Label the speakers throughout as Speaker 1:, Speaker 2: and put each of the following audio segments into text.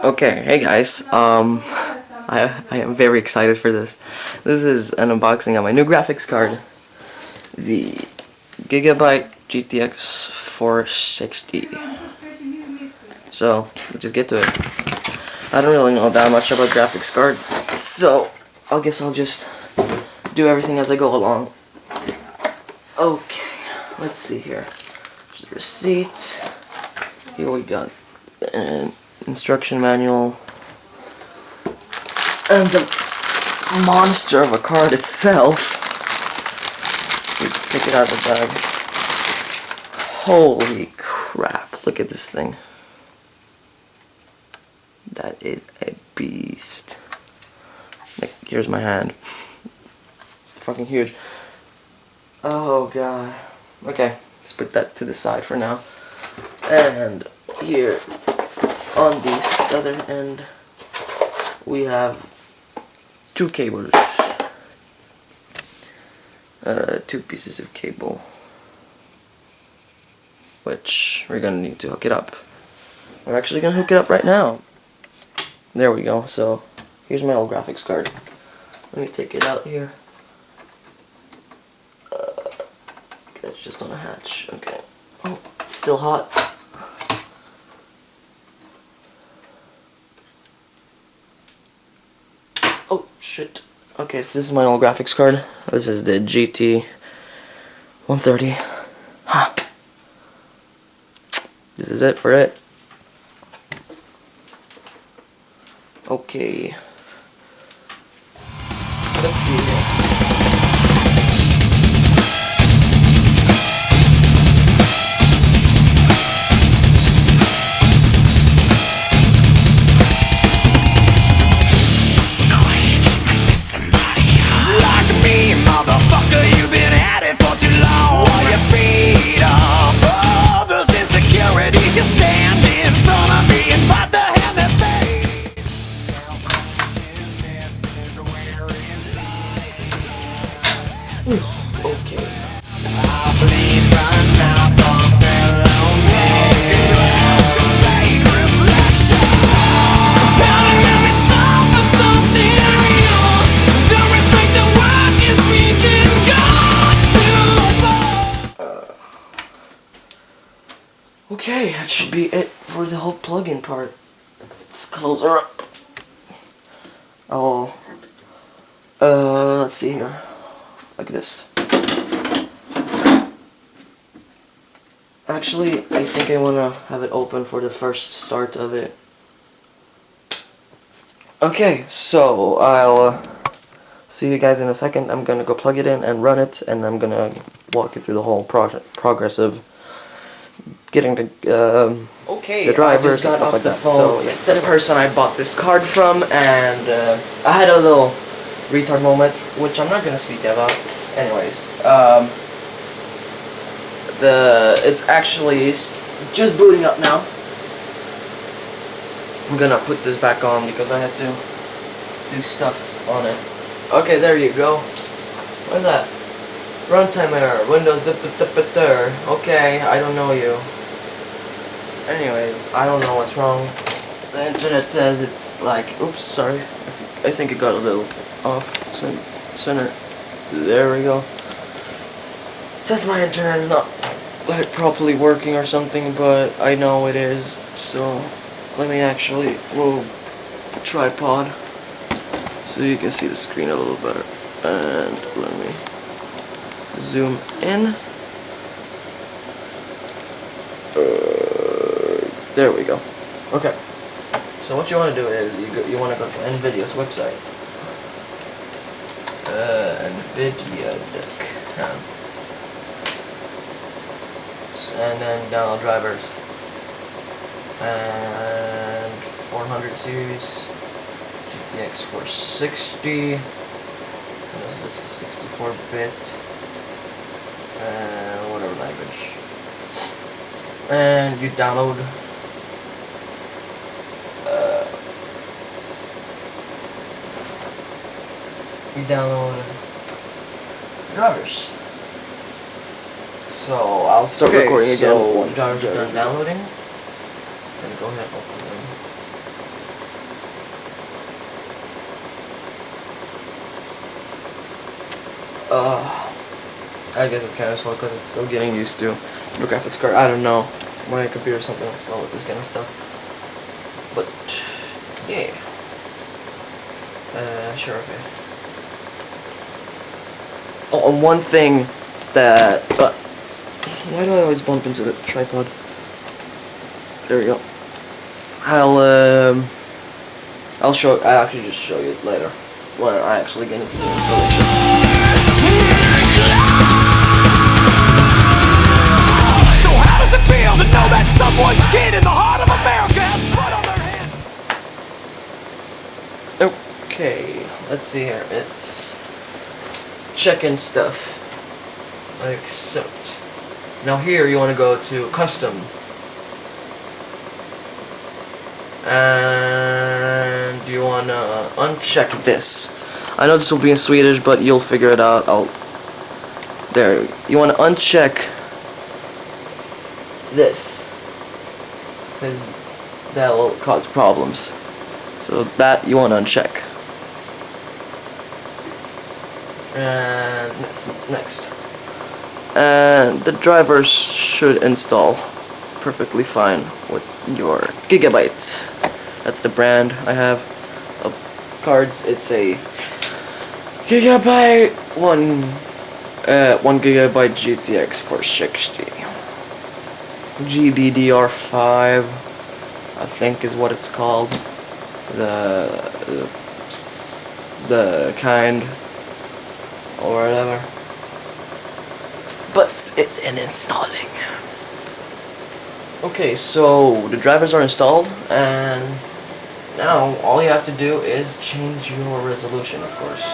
Speaker 1: Okay, hey guys. I am very excited for this. This is an unboxing of my new graphics card, the Gigabyte GTX 460. So let's just get to it. I don't really know that much about graphics cards, so I guess I'll just do everything as I go along. Okay, let's see here. There's the receipt. Here we got an instruction manual and the monster of a card itself. Let's take it out of the bag. Holy crap, look at this thing. That is a beast. Like, here's my hand. It's fucking huge. Oh god. Okay, let's put that to the side for now. And here on this other end we have two cables. Two pieces of cable, which we're gonna need to hook it up. We're actually gonna hook it up right now. There we go. So here's my old graphics card. Let me take it out here. It's just on a hatch. Okay. Oh, it's still hot. Oh shit. Okay, so this is my old graphics card. This is the GT 130. Ha. This is it for it. Okay. Let's see here. Okay. Okay, that should be it for the whole plug-in part. Let's close her up. Let's see here. Like this. Actually, I think I want to have it open for the first start of it. Okay, so I'll see you guys in a second. I'm gonna go plug it in and run it, and I'm gonna walk you through the whole progress of getting the drivers and stuff like that. So yeah, the person I bought this card from, and I had a little retard moment, which I'm not gonna speak about. Anyways, it's actually just booting up now. I'm gonna put this back on because I have to do stuff on it. Okay, there you go. What is that? Runtime error. Windows okay, I don't know you. Anyways, I don't know what's wrong. The internet says it's like, oops, sorry. I think it got a little off center. There we go. It says my internet is not like properly working or something, but I know it is. So let me actually move the tripod so you can see the screen a little better. And let me zoom in. There we go. Okay. So what you want to do is you want to go to NVIDIA's website. NVIDIA.com. And then download drivers. And 400 series. GTX 460. And this is the 64-bit. And whatever language. And you download. You download drivers. So I'll start recording again. So drivers are done downloading. Then go ahead and open them. I guess it's kind of slow because it's still getting used to the graphics card. I don't know. My computer's something slow with this kind of stuff. But, yeah. Sure, okay. Oh, and one thing that... why do I always bump into the tripod? There we go. I'll actually just show you later when I actually get into the installation. So how does it feel to know that someone's kid in the heart of America has blood on their hands? Okay, let's see here. It's checking stuff. Accept. Now here you want to go to custom. And you want to uncheck this. I know this will be in Swedish, but you'll figure it out. There. You want to uncheck this, because that will cause problems. So that you want to uncheck. And next. And the drivers should install perfectly fine with your Gigabyte. That's the brand I have of cards. It's a Gigabyte 1 Gigabyte GTX 460. GDDR5, I think is what it's called. The kind or whatever. But it's in installing. Okay, so the drivers are installed, and now all you have to do is change your resolution, of course.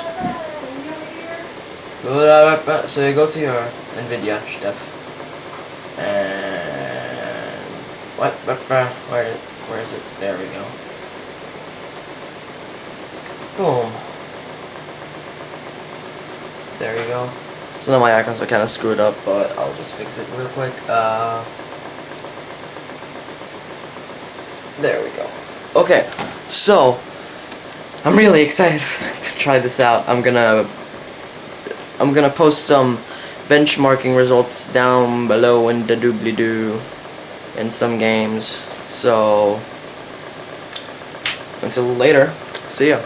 Speaker 1: So you go to your NVIDIA stuff, and where is it? There we go. Boom. There you go. So now my icons are kind of screwed up, but I'll just fix it real quick. There we go. Okay, so I'm really excited to try this out. I'm gonna post some benchmarking results down below in the doobly-doo in some games. So until later, see ya.